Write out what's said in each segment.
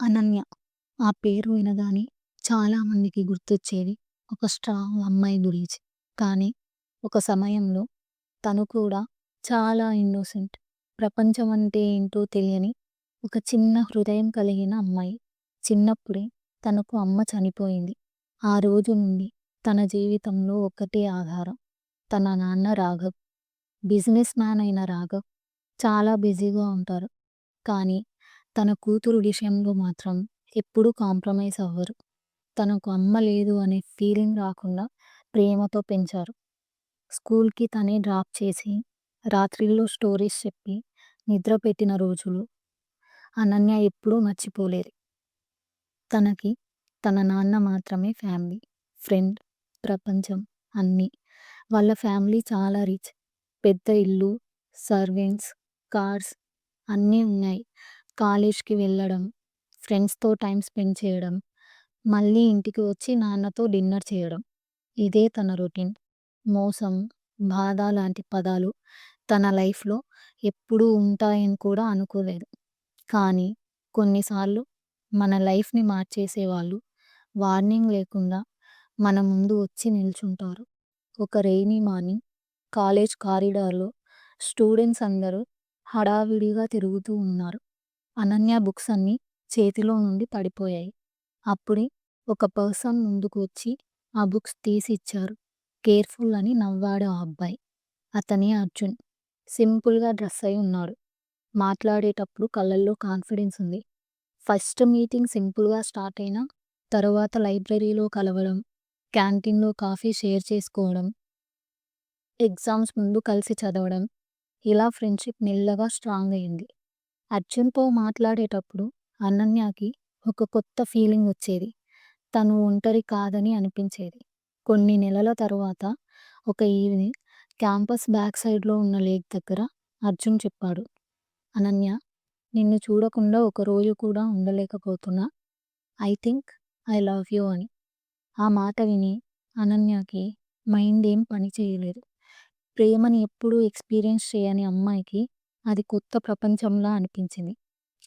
అనన్య. ఆ పేరు వినగానే చాలామందికి గుర్తొచ్చేది ఒక స్ట్రాంగ్ అమ్మాయి గురించి. కానీ ఒక సమయంలో తను కూడా చాలా ఇన్నోసెంట్. ప్రపంచం అంటే ఏంటో తెలియని ఒక చిన్న హృదయం కలిగిన అమ్మాయి. చిన్నప్పుడే తనకు అమ్మ చనిపోయింది. ఆ రోజు నుండి తన జీవితంలో ఒక్కటే ఆధారం. తన నాన్న రాఘవ్. బిజినెస్ మ్యాన్ అయిన రాఘవ్ చాలా బిజీగా ఉంటారు. కానీ తన కూతురు విషయంలో మాత్రం ఎప్పుడూ కాంప్రమైజ్ అవ్వరు. తనకు అమ్మ లేదు అనే ఫీలింగ్ రాకుండా ప్రేమతో పెంచారు. స్కూల్‌కి తనే డ్రాప్ చేసి, రాత్రిళ్ళు స్టోరీస్ చెప్పి నిద్రపెట్టిన రోజులు అనన్య ఎప్పుడూ మర్చిపోలేదు. తనకి తన నాన్న మాత్రమే ఫ్యామిలీ, ఫ్రెండ్, ప్రపంచం అన్నీ. వాళ్ళ ఫ్యామిలీ చాలా రిచ్. పెద్ద ఇల్లు, సర్వెంట్స్, కార్స్ అన్నీ ఉన్నాయి. కాలేజ్‌కి వెళ్ళడం, ఫ్రెండ్స్‌తో టైమ్ స్పెండ్ చేయడం, మళ్ళీ ఇంటికి వచ్చి నాన్నతో డిన్నర్ చేయడం. ఇదే తన రొటీన్. మోసం, బాధ లాంటి పదాలు తన లైఫ్‌లో ఎప్పుడూ ఉంటాయని కూడా అనుకోలేదు. కానీ కొన్నిసార్లు మన లైఫ్‌ని మార్చేసేవాళ్ళు వార్నింగ్ లేకుండా మన ముందు వచ్చి నిల్చుంటారు. ఒక రెయినీ మార్నింగ్ కాలేజ్ కారిడార్‌లో స్టూడెంట్స్ అందరూ హడావిడిగా తిరుగుతూ ఉన్నారు. అనన్య బుక్స్ అన్నీ చేతిలో నుండి పడిపోయాయి. అప్పుడే ఒక పర్సన్ ముందుకు వచ్చి ఆ బుక్స్ తీసి ఇచ్చారు. కేర్‌ఫుల్ అని నవ్వాడు ఆ అబ్బాయి. అతనే అర్జున్. సింపుల్‌గా డ్రెస్ అయి ఉన్నాడు. మాట్లాడేటప్పుడు కళ్ళల్లో కాన్ఫిడెన్స్ ఉంది. ఫస్ట్ మీటింగ్ సింపుల్‌గా స్టార్ట్ అయినా, తరువాత లైబ్రరీలో కలవడం, క్యాంటీన్‌లో కాఫీ షేర్ చేసుకోవడం, ఎగ్జామ్స్ ముందు కలిసి చదవడం, ఇలా ఫ్రెండ్‌షిప్ మెల్లగా స్ట్రాంగ్ అయింది. అర్జున్‌తో మాట్లాడేటప్పుడు అనన్యకి ఒక కొత్త ఫీలింగ్ వచ్చేది. తను ఒంటరి కాదని అనిపించేది. కొన్ని నెలల తరువాత ఒక ఈవినింగ్ క్యాంపస్ బ్యాక్ సైడ్‌లో ఉన్న లేక్ దగ్గర అర్జున్ చెప్పాడు. అనన్య, నిన్ను చూడకుండా ఒక రోజు కూడా ఉండలేకపోతున్నా. I think I love you అని. ఆ మాట విని అనన్యకి మైండ్ ఏం పని చేయలేదు. ప్రేమని ఎప్పుడూ ఎక్స్‌పీరియన్స్ చేయని అమ్మాయికి అది కొత్త ప్రపంచంలా అనిపించింది.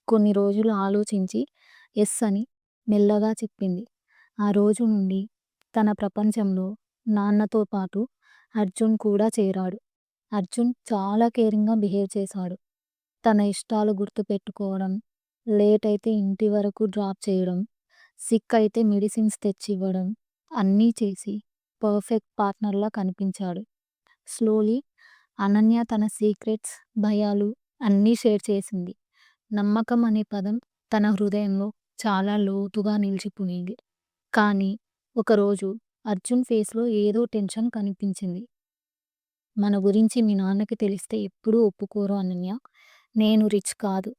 కొన్ని రోజులు ఆలోచించి యెస్ అని మెల్లగా చెప్పింది. ఆ రోజు నుండి తన ప్రపంచంలో నాన్నతో పాటు అర్జున్ కూడా చేరాడు. అర్జున్ చాలా కేరింగ్‌గా బిహేవ్ చేశాడు. తన ఇష్టాలు గుర్తుపెట్టుకోవడం, లేట్ అయితే ఇంటి వరకు డ్రాప్ చేయడం, సిక్ అయితే మెడిసిన్స్ తెచ్చివ్వడం, అన్నీ చేసి పర్ఫెక్ట్ పార్ట్నర్‌లా కనిపించాడు. స్లోలీ అనన్య తన సీక్రెట్స్, భయాలు అన్నీ షేర్ చేసింది. నమ్మకం అనే పదం తన హృదయంలో చాలా లోతుగా నిలిచిపోయింది. కానీ ఒకరోజు అర్జున్ ఫేస్‌లో ఏదో టెన్షన్ కనిపించింది. మన గురించి మీ నాన్నకి తెలిస్తే ఎప్పుడూ ఒప్పుకోరు అనన్య. నేను రిచ్ కాదు.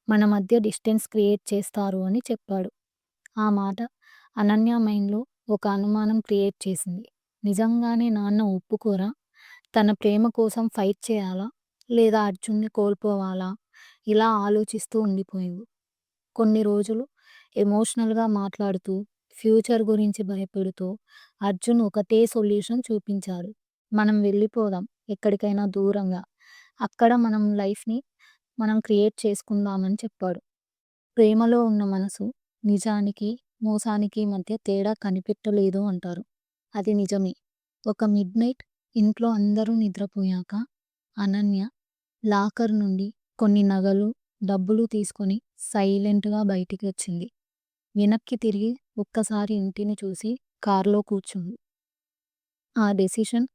మన మధ్య డిస్టెన్స్ క్రియేట్ చేస్తారు అని చెప్పాడు. ఆ మాట అనన్య మైండ్‌లో ఒక అనుమానం క్రియేట్ చేసింది. నిజంగానే నాన్న ఒప్పుకోరా? తన ప్రేమ కోసం ఫైట్ చేయాలా? లేదా అర్జున్‌ని కోల్పోవాలా? ఇలా ఆలోచిస్తూ ఉండిపోయింది. కొన్ని రోజులు ఎమోషనల్‌గా మాట్లాడుతూ, ఫ్యూచర్ గురించి భయపెడుతూ అర్జున్ ఒకటే సొల్యూషన్ చూపించాడు. మనం వెళ్ళిపోదాం ఎక్కడికైనా దూరంగా. అక్కడ మనం లైఫ్‌ని మనం క్రియేట్ చేసుకుందామని చెప్పాడు. ప్రేమలో ఉన్న మనసు నిజానికి, మోసానికి మధ్య తేడా కనిపెట్టలేదు అంటారు. అది నిజమే. ఒక మిడ్‌నైట్ ఇంట్లో అందరూ నిద్రపోయాక అనన్య లాకర్ నుండి కొన్ని నగలు, డబ్బులు తీసుకొని సైలెంట్‌గా బయటికి వచ్చింది. వెనక్కి తిరిగి ఒక్కసారి ఇంటిని చూసి కార్‌లో కూర్చుంది. ఆ డెసిషన్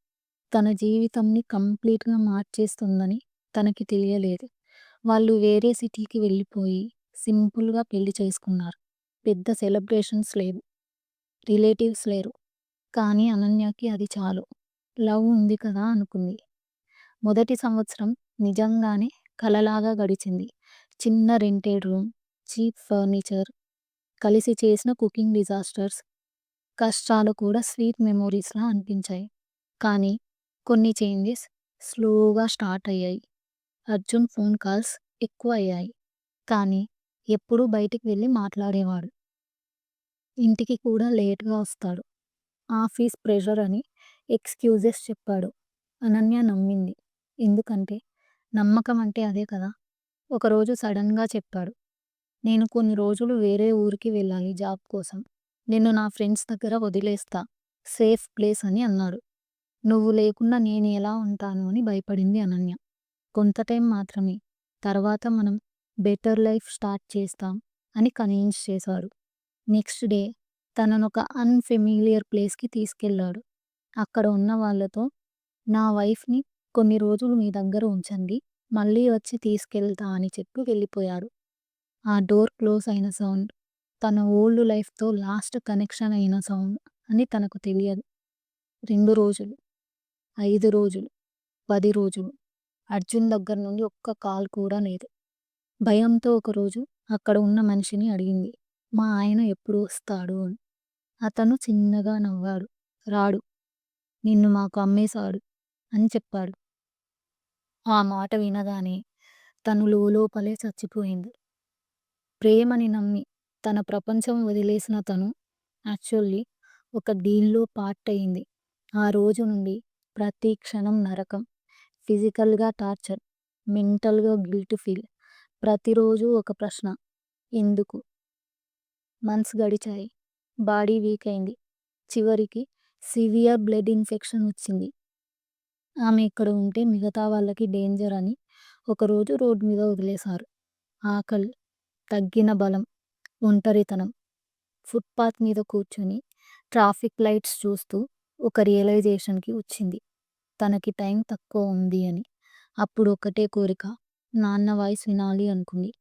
తన జీవితంని కంప్లీట్‌గా మార్చేస్తుందని తనకి తెలియలేదు. వాళ్ళు వేరే సిటీకి వెళ్ళిపోయి సింపుల్‌గా పెళ్లి చేసుకున్నారు. పెద్ద సెలబ్రేషన్స్ లేవు. రిలేటివ్స్ లేరు. కానీ అనన్యకి అది చాలు. లవ్ ఉంది కదా అనుకుంది. మొదటి సంవత్సరం నిజంగానే కలలాగా గడిచింది. చిన్న రెంటెడ్ రూమ్, చీప్ ఫర్నిచర్, కలిసి చేసిన కుకింగ్ డిజాస్టర్స్, కష్టాలు కూడా స్వీట్ మెమోరీస్‌లా అనిపించాయి. కానీ కొన్ని చేంజెస్ స్లోగా స్టార్ట్ అయ్యాయి. అర్జున్ ఫోన్ కాల్స్ ఎక్కువ అయ్యాయి. కానీ ఎప్పుడూ బయటికి వెళ్లి మాట్లాడేవాడు. ఇంటికి కూడా లేట్‌గా వస్తాడు. ఆఫీస్ ప్రెషర్ అని ఎక్స్‌క్యూజెస్ చెప్పాడు. అనన్య నమ్మింది. ఎందుకంటే నమ్మకం అంటే అదే కదా! ఒకరోజు సడెన్‌గా చెప్పాడు. నేను కొన్ని రోజులు వేరే ఊరికి వెళ్ళాలి జాబ్ కోసం. నిన్ను నా ఫ్రెండ్స్ దగ్గర వదిలేస్తా. సేఫ్ ప్లేస్ అని అన్నాడు. నువ్వు లేకుండా నేను ఎలా ఉంటాను అని భయపడింది అనన్య. కొంత టైం మాత్రమే. తర్వాత మనం బెటర్ లైఫ్ స్టార్ట్ చేస్తాం అని కన్విన్స్ చేశాడు. నెక్స్ట్ డే తననొక అన్‌ఫెమిలియర్ ప్లేస్‌కి తీసుకెళ్ళాడు. అక్కడ ఉన్న వాళ్ళతో నా వైఫ్‌ని కొన్ని రోజులు మీ దగ్గర ఉంచండి. మళ్ళీ వచ్చి తీసుకెళ్తా అని చెప్పి వెళ్ళిపోయాడు. ఆ డోర్ క్లోజ్ అయిన సౌండ్ తన ఓల్డ్ లైఫ్‌తో లాస్ట్ కనెక్షన్ అయిన సౌండ్ అని తనకు తెలియదు. 2 రోజులు, 5 రోజులు, 10 రోజులు. అర్జున్ దగ్గర నుండి ఒక్క కాల్ కూడా లేదు. భయంతో ఒకరోజు అక్కడ ఉన్న మనిషిని అడిగింది. మా ఆయన ఎప్పుడు వస్తాడు అని. అతను చిన్నగా నవ్వాడు. రాడు. నిన్ను మాకు అమ్మేశాడు అని చెప్పాడు. ఆ మాట వినగానే తను లోలోపలే చచ్చిపోయింది. ప్రేమని నమ్మి తన ప్రపంచం వదిలేసిన తను యాక్చువల్లీ ఒక డీల్‌లో పార్ట్ అయింది. ఆ రోజు నుండి ప్రతి క్షణం నరకం. ఫిజికల్‌గా టార్చర్, మెంటల్‌గా గిల్ట్ ఫీల్. ప్రతిరోజు ఒక ప్రశ్న ఎందుకు? మంత్స్ గడిచాయి. బాడీ వీక్ అయింది. చివరికి సివియర్ బ్లడ్ ఇన్ఫెక్షన్ వచ్చింది. ఆమె ఇక్కడ ఉంటే మిగతా వాళ్ళకి డేంజర్ అని ఒకరోజు రోడ్ మీద వదిలేశారు. ఆకలి, తగ్గిన బలం, ఒంటరితనం. ఫుట్‌పాత్ మీద కూర్చొని ట్రాఫిక్ లైట్స్ చూస్తూ ఒక రియలైజేషన్‌కి వచ్చింది. తనకి టైం తక్కువ ఉంది అని. అప్పుడు ఒకటే కోరిక. నాన్న వాయిస్ వినాలి అనుకుంది.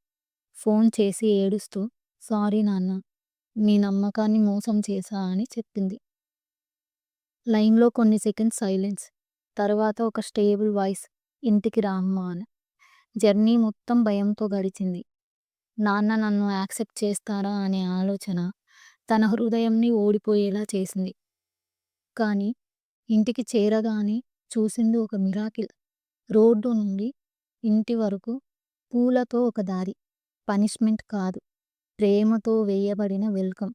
ఫోన్ చేసి ఏడుస్తూ సారీ నాన్న. నీ నమ్మకాన్ని మోసం చేశా అని చెప్పింది. లైన్‌లో కొన్ని సెకండ్స్ సైలెన్స్. తర్వాత ఒక స్టేబుల్ వాయిస్ ఇంటికి రా అమ్మా అని. జర్నీ మొత్తం భయంతో గడిచింది. నాన్న నన్ను యాక్సెప్ట్ చేస్తారా అనే ఆలోచన తన హృదయంని ఓడిపోయేలా చేసింది. కానీ ఇంటికి చేరగానే చూసింది ఒక మిరాకిల్. రోడ్డు నుండి ఇంటి వరకు పూలతో ఒక దారి. పనిష్మెంట్ కాదు. ప్రేమతో వేయబడిన వెల్కమ్.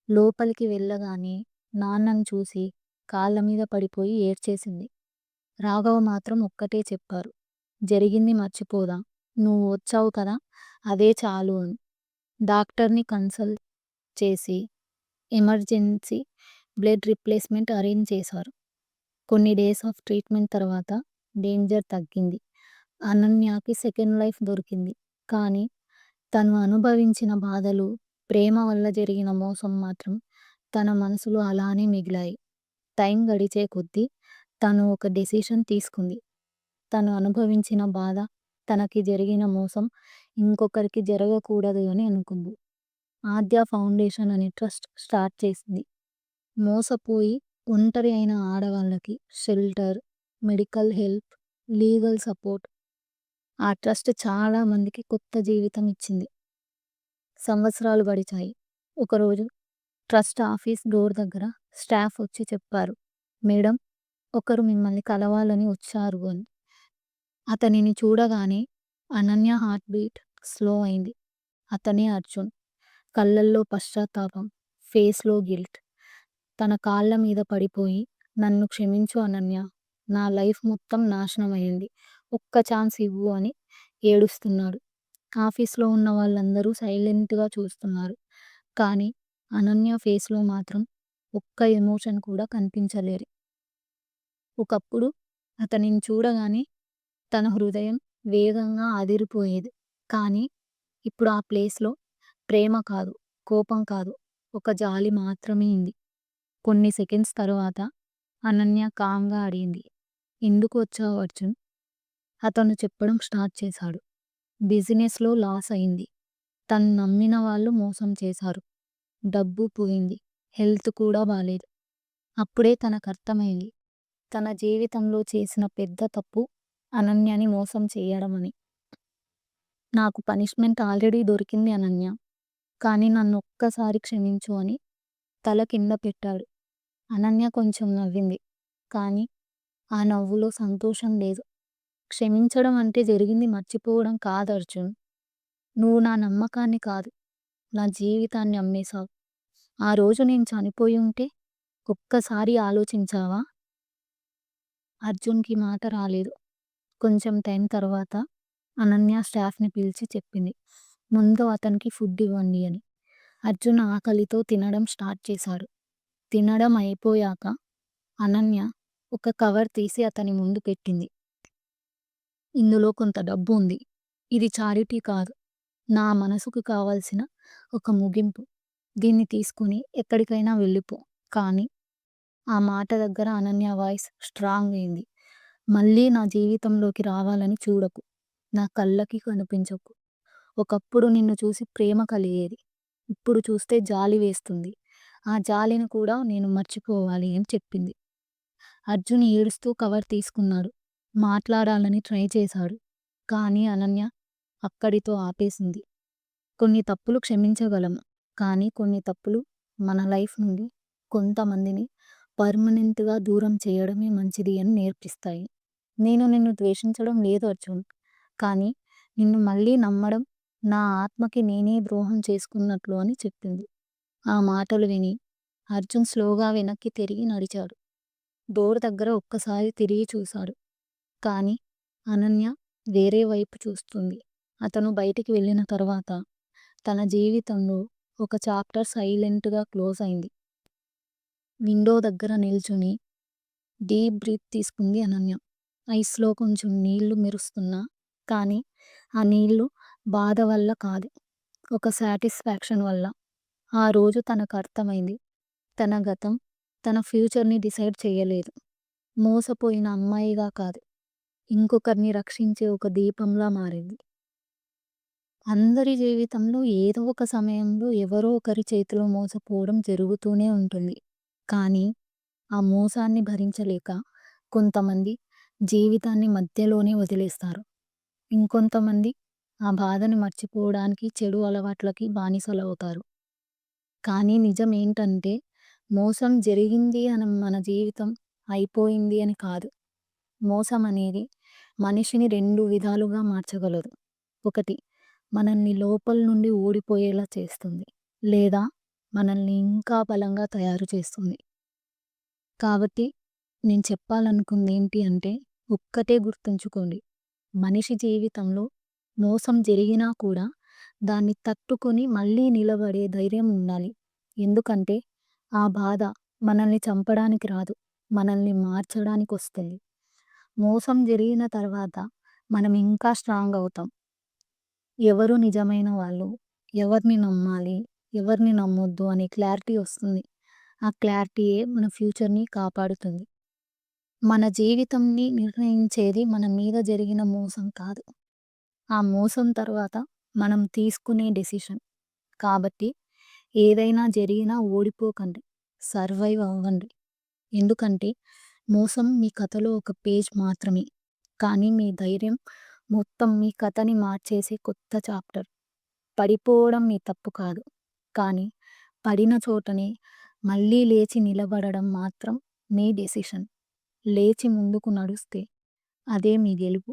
లోపలికి వెళ్ళగానే నాన్నను చూసి కాళ్ళ మీద పడిపోయి ఏడ్చేసింది. రాఘవ మాత్రం ఒక్కటే చెప్పారు. జరిగింది మర్చిపోదాం. నువ్వు వచ్చావు కదా అదే చాలు అని. డాక్టర్‌ని కన్సల్ట్ చేసి ఎమర్జెన్సీ బ్లడ్ రిప్లేస్‌మెంట్ అరేంజ్ చేశారు. కొన్ని డేస్ ఆఫ్ ట్రీట్మెంట్ తర్వాత డేంజర్ తగ్గింది. అనన్యకి సెకండ్ లైఫ్ దొరికింది. కానీ తను అనుభవించిన బాధలు, ప్రేమ వల్ల జరిగిన మోసం మాత్రం తన మనసులో అలానే మిగిలాయి. టైం గడిచే కొద్దీ తను ఒక డెసిషన్ తీసుకుంది. తను అనుభవించిన బాధ, తనకి జరిగిన మోసం ఇంకొకరికి జరగకూడదు అని అనుకుంది. ఆద్య ఫౌండేషన్ అనే ట్రస్ట్ స్టార్ట్ చేసింది. మోసపోయి ఒంటరి అయిన ఆడవాళ్ళకి shelter, medical help, legal support. ఆ ట్రస్ట్ చాలా మందికి కొత్త జీవితం ఇచ్చింది. సంవత్సరాలు గడిచాయి. ఒకరోజు ట్రస్ట్ ఆఫీస్ డోర్ దగ్గర స్టాఫ్ వచ్చి చెప్పారు. మేడం, ఒకరు మిమ్మల్ని కలవాలని వచ్చారు అని. అతనిని చూడగానే అనన్య హార్ట్ బీట్ స్లో అయింది. అతనే అర్జున్. కళ్ళల్లో పశ్చాత్తాపం, ఫేస్‌లో గిల్ట్. తన కాళ్ళ మీద పడిపోయి నన్ను క్షమించు అనన్య. నా లైఫ్ మొత్తం నాశనమయింది. ఒక్క ఛాన్స్ ఇవ్వు అని ఏడుస్తున్నాడు. ఆఫీస్‌లో ఉన్న వాళ్ళందరూ సైలెంట్‌గా చూస్తున్నారు. కానీ అనన్య ఫేస్‌లో మాత్రం ఒక్క ఎమోషన్ కూడా కనిపించలేదు. ఒకప్పుడు అతనిని చూడగానే తన హృదయం వేగంగా అదిరిపోయేది. కానీ ఇప్పుడు ఆ ప్లేస్‌లో ప్రేమ కాదు, కోపం కాదు, ఒక జాలి మాత్రమే ఉంది. కొన్ని సెకండ్స్ తరువాత అనన్య కామ్‌గా అడిగింది. ఎందుకు వచ్చావు అర్జున్? అతను చెప్పడం స్టార్ట్ చేశాడు. బిజినెస్‌లో లాస్ అయింది. తను నమ్మిన వాళ్ళు మోసం చేశారు. డబ్బు పోయింది. హెల్త్ కూడా బాలేదు. అప్పుడే తనకర్థమైంది. తన జీవితంలో చేసిన పెద్ద తప్పు అనన్యని మోసం చేయడం అని. నాకు పనిష్మెంట్ ఆల్రెడీ దొరికింది అనన్య. కానీ నన్ను ఒక్కసారి క్షమించు అని తల కింద పెట్టాడు. అనన్య కొంచెం నవ్వింది. కానీ ఆ నవ్వులో సంతోషం లేదు. క్షమించడం అంటే జరిగింది మర్చిపోవడం కాదు అర్జున్. నువ్వు నా నమ్మకాన్ని కాదు, నా జీవితాన్ని అమ్మేశావు. ఆ రోజు నేను చనిపోయి ఉంటే ఒక్కసారి ఆలోచించావా? అర్జున్‌కి మాట రాలేదు. కొంచెం టైం తర్వాత అనన్య స్టాఫ్‌ని పిలిచి చెప్పింది. ముందు అతనికి ఫుడ్ ఇవ్వండి అని. అర్జున్ ఆకలితో తినడం స్టార్ట్ చేశాడు. తినడం అయిపోయాక అనన్య ఒక కవర్ తీసి అతని ముందు పెట్టింది. ఇందులో కొంత డబ్బు ఉంది. ఇది చారిటీ కాదు. నా మనసుకు కావాల్సిన ఒక ముగింపు. దీన్ని తీసుకొని ఎక్కడికైనా వెళ్ళిపో. కానీ ఆ మాట దగ్గర అనన్య వాయిస్ స్ట్రాంగ్ అయింది. మళ్ళీ నా జీవితంలోకి రావాలని చూడకు. నా కళ్ళకి కనిపించకు. ఒకప్పుడు నిన్ను చూసి ప్రేమ కలిగేది. ఇప్పుడు చూస్తే జాలి వేస్తుంది. ఆ జాలిని కూడా నేను మర్చిపోవాలి అని చెప్పింది. అర్జున్ ఏడుస్తూ కవర్ తీసుకున్నాడు. మాట్లాడాలని ట్రై చేశాడు. కానీ అనన్య అక్కడితో ఆపేసింది. కొన్ని తప్పులు క్షమించగలము. కానీ కొన్ని తప్పులు మన లైఫ్ నుండి కొంతమందిని పర్మనెంట్‌గా దూరం చేయడమే మంచిది అని నేర్పిస్తాయి. నేను నిన్ను ద్వేషించడం లేదు అర్జున్. కానీ నిన్ను మళ్ళీ నమ్మడం నా ఆత్మకి నేనే ద్రోహం చేసుకున్నట్లు అని చెప్పింది. ఆ మాటలు విని అర్జున్ స్లోగా వెనక్కి తిరిగి నడిచాడు. డోర్ దగ్గర ఒక్కసారి తిరిగి చూశాడు. కానీ అనన్య వేరే వైపు చూస్తుంది. అతను బయటికి వెళ్ళిన తర్వాత తన జీవితంలో ఒక చాప్టర్ సైలెంట్‌గా క్లోజ్ అయింది. విండో దగ్గర నిల్చుని డీప్ బ్రీత్ తీసుకుంది అనన్య. ఐస్‌లో కొంచెం నీళ్లు మెరుస్తున్నా కానీ ఆ నీళ్లు బాధ వల్ల కాదు. ఒక సాటిస్ఫాక్షన్ వల్ల. ఆ రోజు తనకు అర్థమైంది. తన గతం తన ఫ్యూచర్‌ని డిసైడ్ చేయలేదు. మోసపోయిన అమ్మాయిగా కాదు. ఇంకొకరిని రక్షించే ఒక దీపంలా మారింది. అందరి జీవితంలో ఏదో ఒక సమయంలో ఎవరో ఒకరి చేతిలో మోసపోవడం జరుగుతూనే ఉంటుంది. కానీ ఆ మోసాన్ని భరించలేక కొంతమంది జీవితాన్ని మధ్యలోనే వదిలేస్తారు. ఇంకొంతమంది ఆ బాధని మర్చిపోవడానికి చెడు అలవాట్లకి బానిసలవుతారు. కానీ నిజం ఏంటంటే మోసం జరిగింది అని మన జీవితం అయిపోయింది అని కాదు. మోసం అనేది మనిషిని 2 విధాలుగా మార్చగలదు. ఒకటి మనల్ని లోపల నుండి ఓడిపోయేలా చేస్తుంది. లేదా మనల్ని ఇంకా బలంగా తయారు చేస్తుంది. కాబట్టి నేను చెప్పాలనుకుందేంటి అంటే ఒక్కటే గుర్తుంచుకోండి. మనిషి జీవితంలో మోసం జరిగినా కూడా దాన్ని తట్టుకొని మళ్ళీ నిలబడే ధైర్యం ఉండాలి. ఎందుకంటే ఆ బాధ మనల్ని చంపడానికి రాదు. మనల్ని మార్చడానికొస్తుంది. మోసం జరిగిన తర్వాత మనం ఇంకా స్ట్రాంగ్ అవుతాం. ఎవరు నిజమైన వాళ్ళు, ఎవరిని నమ్మాలి, ఎవరిని నమ్మొద్దు అనే క్లారిటీ వస్తుంది. ఆ క్లారిటీయే మన ఫ్యూచర్‌ని కాపాడుతుంది. మన జీవితంని నిర్ణయించేది మన మీద జరిగిన మోసం కాదు. ఆ మోసం తర్వాత మనం తీసుకునే డెసిషన్. కాబట్టి ఏదైనా జరిగినా ఓడిపోకండి. సర్వైవ్ అవ్వండి. ఎందుకంటే మోసం మీ కథలో ఒక పేజ్ మాత్రమే. కానీ మీ ధైర్యం మొత్తం మీ కథని మార్చేసే కొత్త చాప్టర్. పడిపోవడం మీ తప్పు కాదు. కానీ పడిన చోటనే మళ్ళీ లేచి నిలబడడం మాత్రం మీ డెసిషన్. లేచి ముందుకు నడుస్తే అదే మీ గెలుపు.